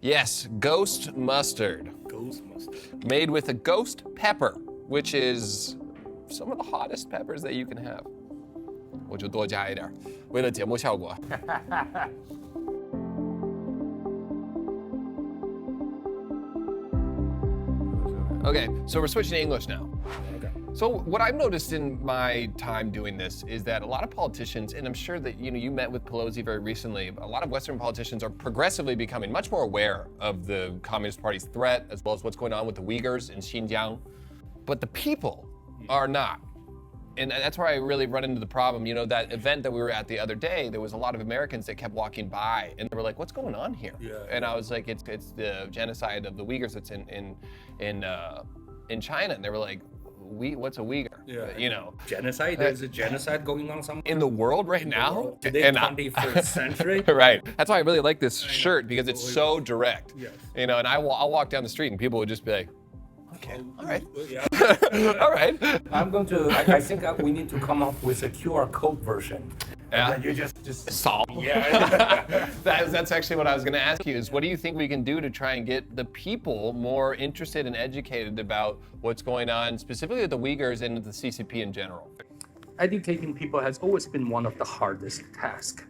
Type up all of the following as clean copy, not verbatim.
Yes, ghost mustard. Ghost mustard. Made with a ghost pepper, which is some of the hottest peppers that you can have. 我就多加一点，为了节目效果。Okay, so we're switching to English now. Okay. So what I've noticed in my time doing this is that a lot of politicians, and I'm sure that you met with Pelosi very recently, a lot of Western politicians are progressively becoming much more aware of the Communist Party's threat, as well as what's going on with the Uyghurs in Xinjiang. But the people are not. And that's where I really run into the problem. You know, that event that we were at the other day, there was a lot of Americans that kept walking by and they were like, what's going on here? Yeah. And I was like, it's the genocide of the Uyghurs that's in China. And they were like, what's a Uyghur? Yeah. You know. Genocide? There's a genocide going on somewhere? In the world right now? Today, 21st century? Right. That's why I really like this shirt, because it's so direct. Yes. You know, and I'll walk down the street and people would just be like, okay, all right. Yeah. All right. I think we need to come up with a QR code version. Yeah. And you just Solve. Yeah. That's actually what I was going to ask you is, what do you think we can do to try and get the people more interested and educated about what's going on, specifically with the Uyghurs and the CCP in general? Educating people has always been one of the hardest tasks.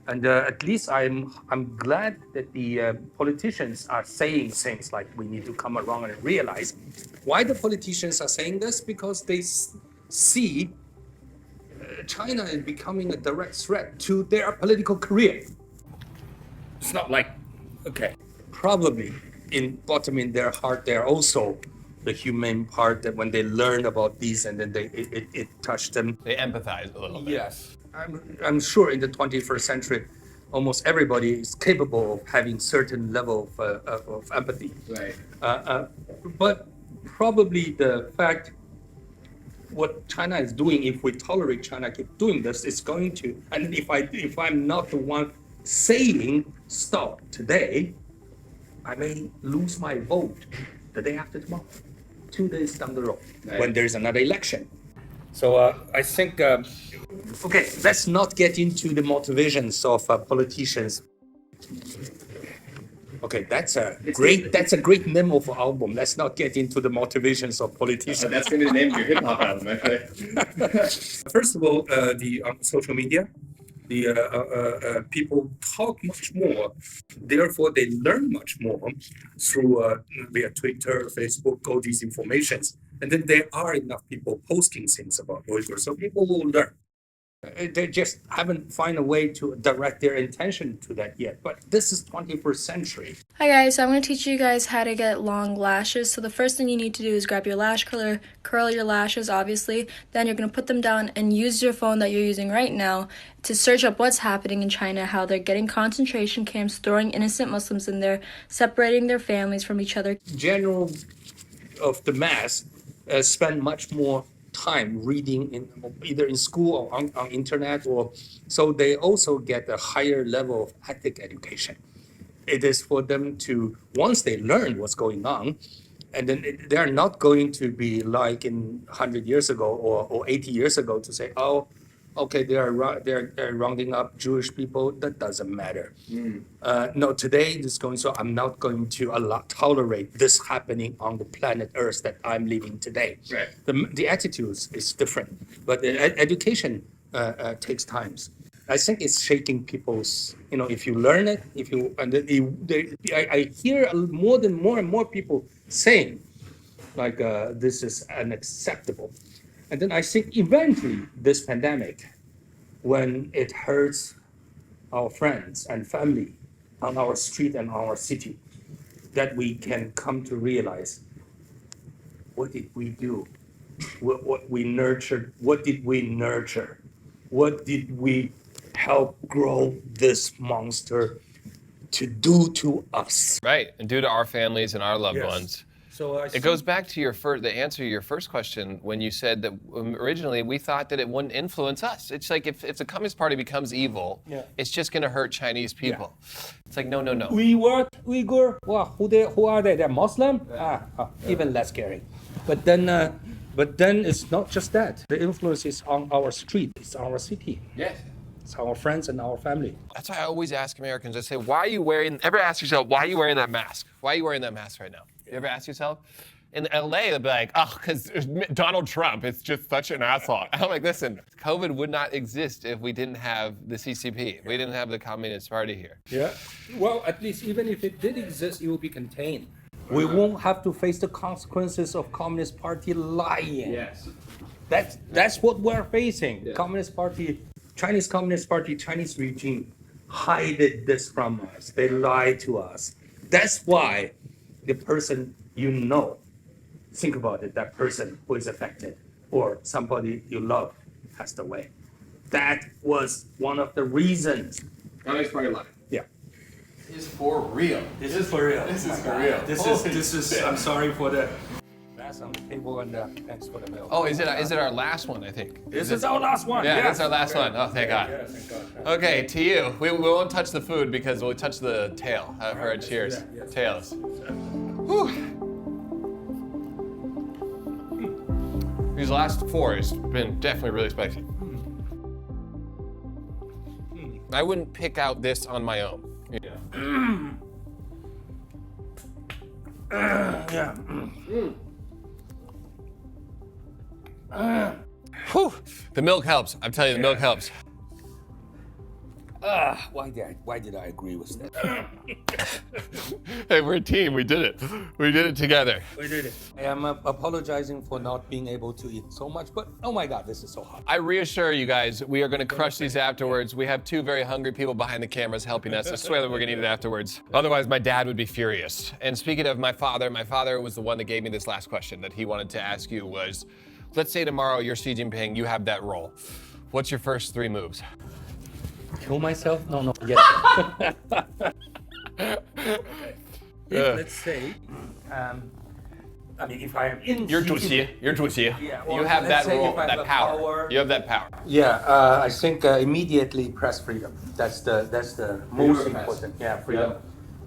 And at least I'm glad that the politicians are saying things like we need to come around and realize. Why the politicians are saying this? Because they see China is becoming a direct threat to their political career. It's not like, okay, probably bottom in their heart, they're also the humane part that when they learn about these and then it touched them. They empathize a little bit. Yes. I'm sure in the 21st century, almost everybody is capable of having certain level of empathy. Right. But probably the fact what China is doing, if we tolerate China keep doing this, is going to, and if I'm not the one saying stop today, I may lose my vote the day after tomorrow, 2 days down the road, right, when there's another election. So I think, okay, let's not get into the motivations of politicians. Okay, that's a great name of an album. Let's not get into the motivations of politicians. That's going to be the name of your hip hop album, actually. First of all, the social media, the people talk much more. Therefore, they learn much more through via Twitter, Facebook, all these informations. And then there are enough people posting things about Uyghurs, so people will learn. They just haven't found a way to direct their attention to that yet. But this is 21st century. Hi guys, so I'm going to teach you guys how to get long lashes. So the first thing you need to do is grab your lash curler, curl your lashes obviously, then you're going to put them down and use your phone that you're using right now to search up what's happening in China, how they're getting concentration camps, throwing innocent Muslims in there, separating their families from each other. General of the mass spend much more time reading either in school or on internet, or so they also get a higher level of ethic education. It is for them to, once they learn what's going on, and then they're not going to be like in 100 years ago or 80 years ago to say, oh, okay, they're rounding up Jewish people. That doesn't matter. No, today it's going. So I'm not going to tolerate this happening on the planet Earth that I'm living today. Right. The attitudes is different, but the education takes time. I think it's shaking people's. You know, if you learn it, I hear more and more people saying, like, this is unacceptable. And then I think eventually this pandemic, when it hurts our friends and family on our street and our city, that we can come to realize, what did we do? What we nurtured? What did we nurture? What did we help grow this monster to do to us? Right, and do to our families and our loved Yes. ones. So It goes back to the answer to your first question when you said that originally we thought that it wouldn't influence us. It's like if the Communist Party becomes evil, it's just going to hurt Chinese people. It's like, no. Uyghur, who are they? They're Muslim? Even less scary. But then it's not just that. The influence is on our street, it's our city. Yes. It's our friends and our family. That's why I always ask Americans, I say, why are you wearing, ever ask yourself, why are you wearing that mask? Why are you wearing that mask right now? You ever ask yourself? In LA, they'll be like, oh, because Donald Trump, it's just such an asshole. I'm like, listen, COVID would not exist if we didn't have the CCP. If we didn't have the Communist Party here. Yeah. Well, at least even if it did exist, it will be contained. We won't have to face the consequences of Communist Party lying. Yes. That's what we're facing. Yeah. Communist Party, Chinese Communist Party, Chinese regime hided this from us. They lied to us. That's why the person you know, think about it, that person who is affected or somebody you love passed away. That was one of the reasons. Communist Party lie. Yeah. Is for real. This is for real. This is for real. This is. I'm sorry for the that's on the table and thanks for the mail. Oh, is it our last one, I think? This is our last one. Yeah, yes. that's our last one. Oh, thank God. Yeah, thank God. Okay, to you. We won't touch the food because we'll touch the tail for a cheers. do that, yes. Tails. Whew. These last four has been definitely really spicy. I wouldn't pick out this on my own. Yeah. Whew. The milk helps. I'm telling you, the milk helps. Why did I agree with that? Hey, we're a team. We did it. We did it together. We did it. I am apologizing for not being able to eat so much, but oh my God, this is so hot. I reassure you guys, we are going to crush these afterwards. We have two very hungry people behind the cameras helping us. I swear that we're going to eat it afterwards. Otherwise, my dad would be furious. And speaking of my father was the one that gave me this last question that he wanted to ask you was, let's say tomorrow you're Xi Jinping, you have that role. What's your first 3 moves? Kill myself? No. Yes. Let's say, I mean, if I am in. You're 主席. You're 主席. Yeah, well, you have let's that say role, if I have that the power. power. You have that power. Yeah, I think immediately press freedom. That's the most Freedom of important. Yeah, freedom.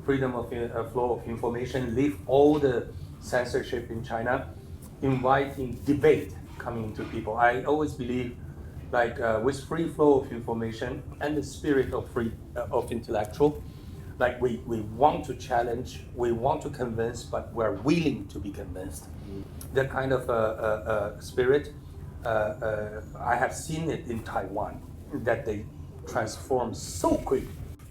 Freedom of flow of information. Leave all the censorship in China. Inviting debate coming into people. I always believe, like with free flow of information and the spirit of of intellectual, like we want to challenge, we want to convince, but we're willing to be convinced. That kind of spirit, I have seen it in Taiwan, that they transform so quick.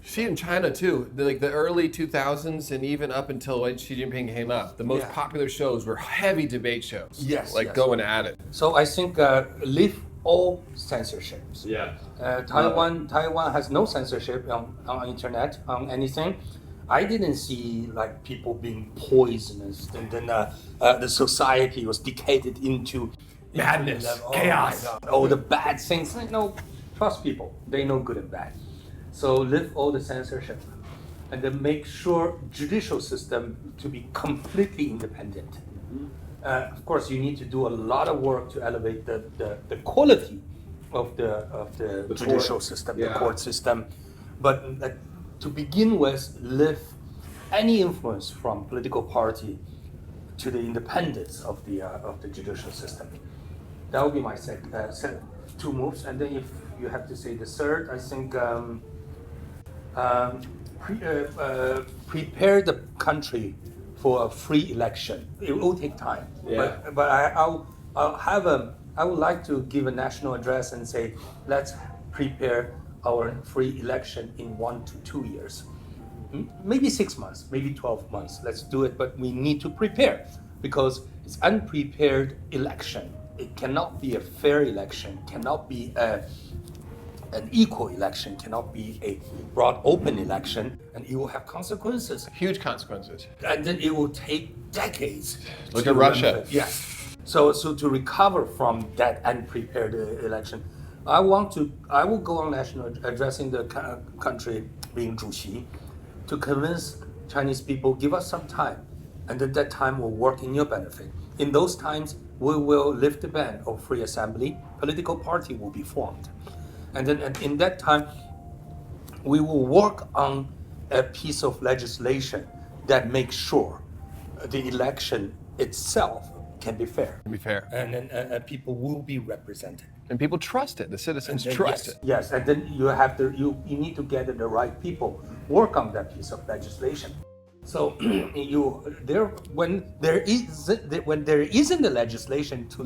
See in China too, the early 2000s and even up until when Xi Jinping came up, the most Yeah. popular shows were heavy debate shows. Yes, Like yes. going at it. So I think leave all censorships. Yeah. Taiwan has no censorship on internet, on anything. I didn't see like people being poisonous, and then the society was decayed into Madness, level. chaos. Oh, my God. Oh, the bad things. No, trust people. They know good and bad. So lift all the censorship, and then make sure judicial system to be completely independent. Of course, you need to do a lot of work to elevate the quality of the judicial system, the court system. But to begin with, lift any influence from political party to the independence of the judicial system. That would be my second 2 moves. And then if you have to say the third, I think prepare the country for a free election. It will take time, but I would like to give a national address and say, let's prepare our free election in 1 to 2 years, maybe 6 months, maybe 12 months. Let's do it, but we need to prepare because it's unprepared election. It cannot be a fair election, cannot be an equal election, cannot be a broad open election, and it will have consequences. Huge consequences. And then it will take decades. Look to at Russia. Yes. So to recover from that unprepared election, I will go on national addressing the country, being 主席, to convince Chinese people, give us some time, and at that time will work in your benefit. In those times, we will lift the ban of free assembly, political party will be formed. And then in that time, we will work on a piece of legislation that makes sure the election itself can be fair. To be fair. And then people will be represented. And people trust it. The citizens trust it. Yes, and then you need to gather the right people, work on that piece of legislation. So when there isn't a legislation to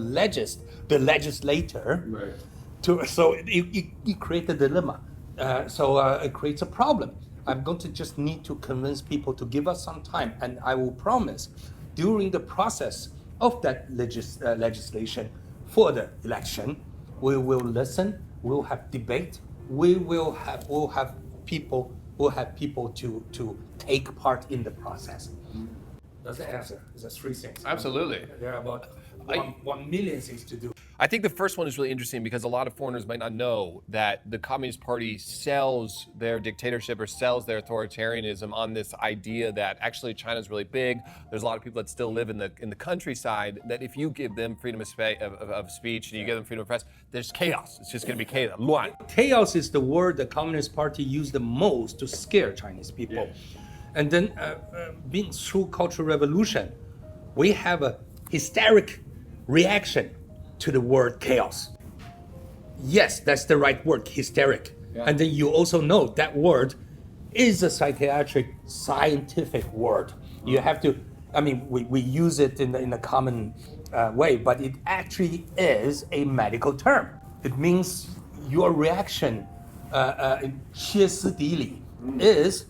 the legislator, right. So it creates a dilemma. It creates a problem. I'm going to just need to convince people to give us some time, and I will promise, during the process of that legislation for the election, we will listen. We'll have debate. We'll have people to take part in the process. That's the answer. There's 3 things. Absolutely. There are about 1 million things to do. I think the first one is really interesting because a lot of foreigners might not know that the Communist Party sells their dictatorship or sells their authoritarianism on this idea that actually China's really big. There's a lot of people that still live in the countryside, that if you give them freedom of speech and you give them freedom of press, there's chaos. It's just going to be chaos. 乱. Chaos is the word the Communist Party used the most to scare Chinese people. Yeah. And then being through Cultural Revolution, we have a hysteric reaction to the word chaos. Yes, that's the right word, hysteric. Yeah. And then you also know that word is a scientific word. You have to, we use it in a common way, but it actually is a medical term. It means your reaction, 歇斯底里, is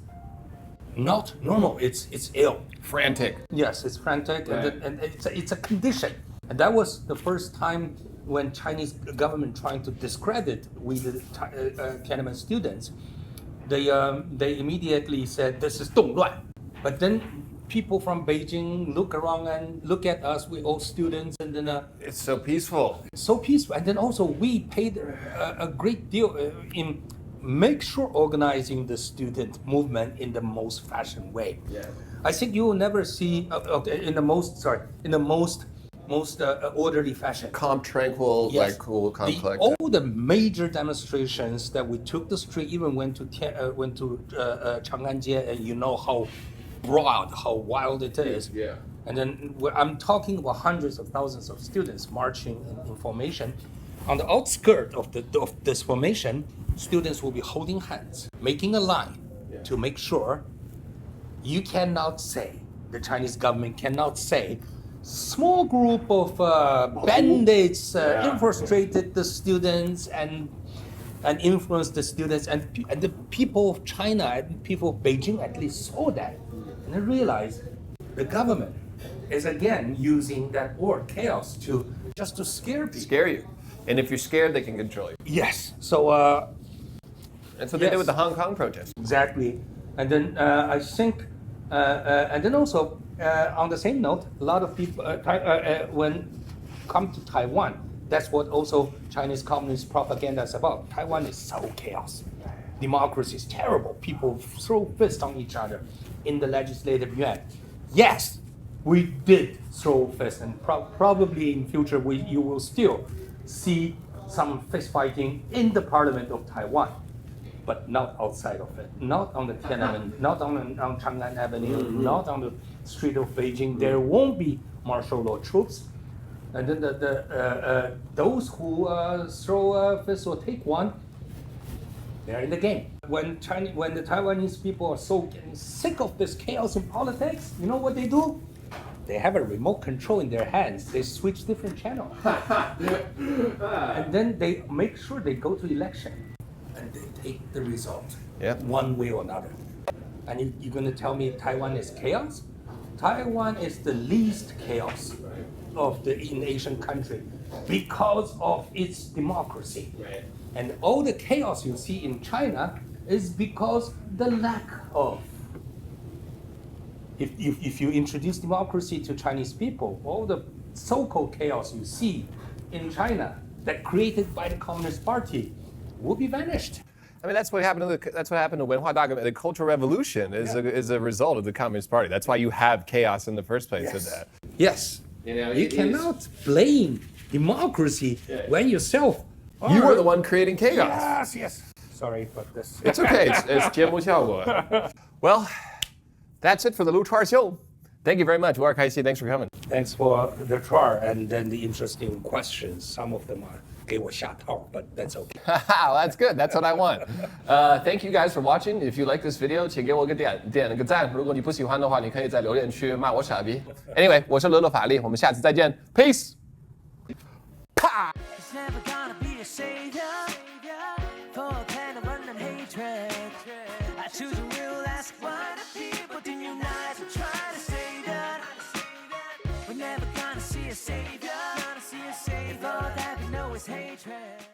not normal, it's ill. Frantic. Yes, it's frantic, right. and it's a condition. And that was the first time when Chinese government trying to discredit we the Tiananmen students. They immediately said this is 动乱. But then people from Beijing look around and look at us, we all students, and then it's so peaceful. So peaceful, and then also we paid a great deal in make sure organizing the student movement in the most fashion way. Yeah. I think you will never see in the most orderly fashion. Calm, tranquil, yes. Like cool, calm, collected. All the major demonstrations that we took the street, even went to Chang'anjie, and you know how broad, how wild it is. Yeah. And then I'm talking about hundreds of thousands of students marching in formation. On the outskirts of this formation, students will be holding hands, making a line to make sure you cannot say, the Chinese government cannot say, small group of bandits infiltrated the students and influenced the students, and the people of China and people of Beijing at least saw that and they realized the government is again using that word chaos just to scare people. Scare you. And if you're scared, they can control you. Yes. So and so they did with the Hong Kong protests. Exactly. And then I think and then also on the same note, a lot of people when come to Taiwan, that's what also Chinese Communist propaganda is about. Taiwan is so chaos. Democracy is terrible. People throw fists on each other in the legislative yuan. Yes, we did throw fists, and probably in future you will still see some fist fighting in the parliament of Taiwan, but not outside of it. Not on the Tiananmen, not on Chang'an Avenue, not on the street of Beijing. There won't be martial law troops. And then those who throw fists or take one, they're in the game. When the Taiwanese people are so getting sick of this chaos in politics, you know what they do? They have a remote control in their hands. They switch different channels. And then they make sure they go to election. And they take the result one way or another. And you're going to tell me Taiwan is chaos? Taiwan is the least chaos of in Asian country because of its democracy. Right. And all the chaos you see in China is because the lack of. If you introduce democracy to Chinese people, all the so-called chaos you see in China that created by the Communist Party will be vanished. I mean, that's what happened to Wenhua Dagang. The Cultural Revolution is a result of the Communist Party. That's why you have chaos in the first place with that. Yes. You cannot blame democracy when yourself you were the one creating chaos. Yes. Sorry about this. It's okay. It's 节目效果. Well, that's it for the Lu Chuar Show. Thank you very much, Wu'erkaixi. Thanks for coming. Thanks for the tour and then the interesting questions. Some of them are 给我下套，but that's okay. That's good. That's what I want. Thank you guys for watching. If you like this video, 请给我个点个赞。如果你不喜欢的话，你可以在留言区骂我傻逼。Anyway， 我是乐乐法力，我们下次再见。Peace。啪。Savior, if all that we know is hatred.